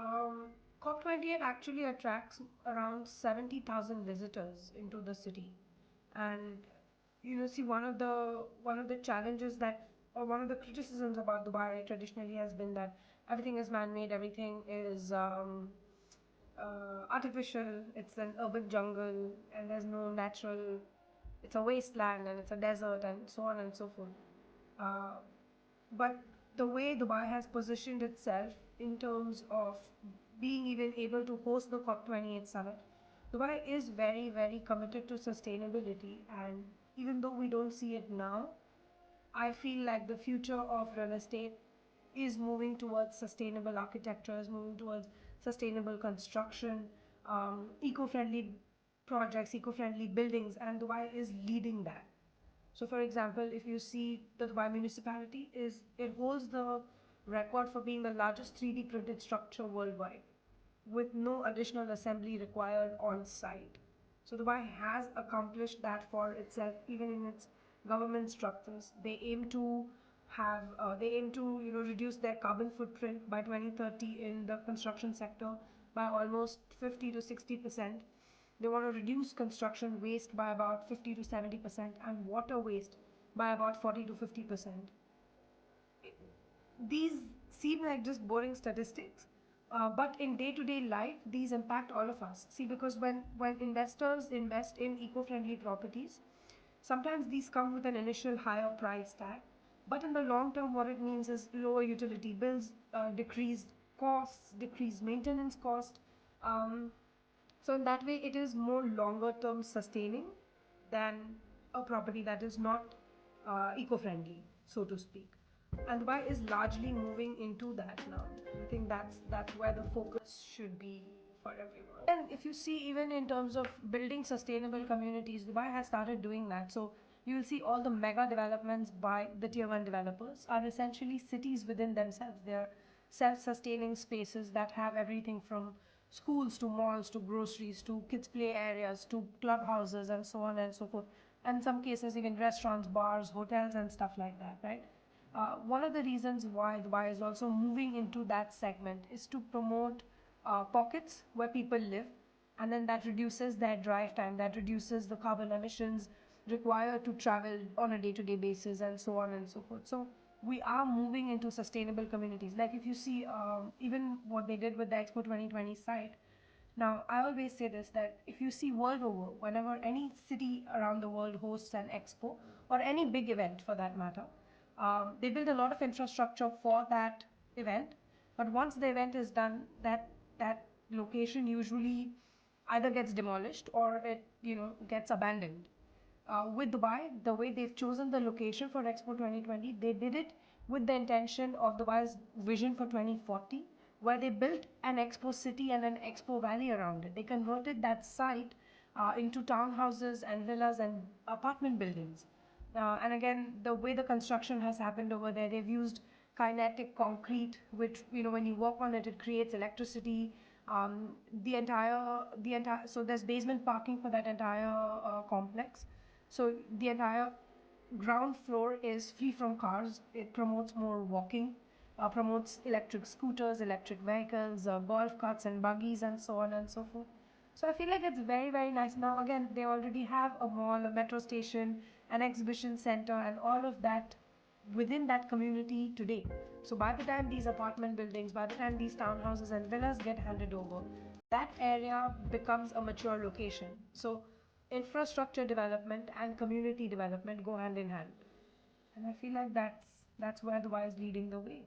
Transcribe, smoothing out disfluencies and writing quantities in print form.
Um, COP28 actually attracts around 70,000 visitors into the city. And see, one of the challenges that, or one of the criticisms about Dubai traditionally has been that everything is man-made, everything is artificial, it's an urban jungle, and there's no natural, it's a wasteland, and it's a desert, and so on and so forth. Uh, but the way Dubai has positioned itself in terms of being even able to host the COP28 summit, Dubai is very, very committed to sustainability. And even though we don't see it now, I feel like the future of real estate is moving towards sustainable architecture, is moving towards sustainable construction, eco-friendly projects, eco-friendly buildings, and Dubai is leading that. So, for example, if you see the Dubai municipality, it holds the record for being the largest 3D printed structure worldwide, with no additional assembly required on site. So Dubai has accomplished that for itself, even in its government structures. They aim to reduce their carbon footprint by 2030 in the construction sector by almost 50 to 60%. They want to reduce construction waste by about 50 to 70% and water waste by about 40 to 50%. These seem like just boring statistics, but in day-to-day life, these impact all of us. See, because when investors invest in eco-friendly properties, sometimes these come with an initial higher price tag, but in the long term, what it means is lower utility bills, decreased costs, decreased maintenance cost. Um, so in that way, it is more longer term sustaining than a property that is not eco-friendly, so to speak. And Dubai is largely moving into that now. I think that's where the focus should be for everyone. And if you see, even in terms of building sustainable communities, Dubai has started doing that. So you will see all the mega developments by the tier one developers are essentially cities within themselves. They're self-sustaining spaces that have everything from schools to malls to groceries to kids play areas to clubhouses and so on and so forth. And in some cases even restaurants, bars, hotels and stuff like that, right? One of the reasons why Dubai is also moving into that segment is to promote pockets where people live, and then that reduces their drive time, that reduces the carbon emissions required to travel on a day-to-day basis, and so on and so forth. So we are moving into sustainable communities. Like if you see even what they did with the Expo 2020 site. Now, I always say this, that if you see world over, whenever any city around the world hosts an expo or any big event for that matter, they build a lot of infrastructure for that event. But once the event is done, that location usually either gets demolished or it gets abandoned. With Dubai, the way they've chosen the location for Expo 2020, they did it with the intention of Dubai's vision for 2040, where they built an Expo city and an Expo valley around it. They converted that site into townhouses and villas and apartment buildings. And again, the way the construction has happened over there, they've used kinetic concrete, which when you walk on it, it creates electricity. So there's basement parking for that entire complex. So the entire ground floor is free from cars. It promotes more walking, promotes electric scooters, electric vehicles, golf carts and buggies, and so on and so forth. So I feel like it's very, very nice. Now, again, they already have a mall, a metro station, an exhibition center, and all of that within that community today. So by the time these apartment buildings, by the time these townhouses and villas get handed over, that area becomes a mature location. So infrastructure development and community development go hand in hand. And I feel like that's where Dubai is leading the way.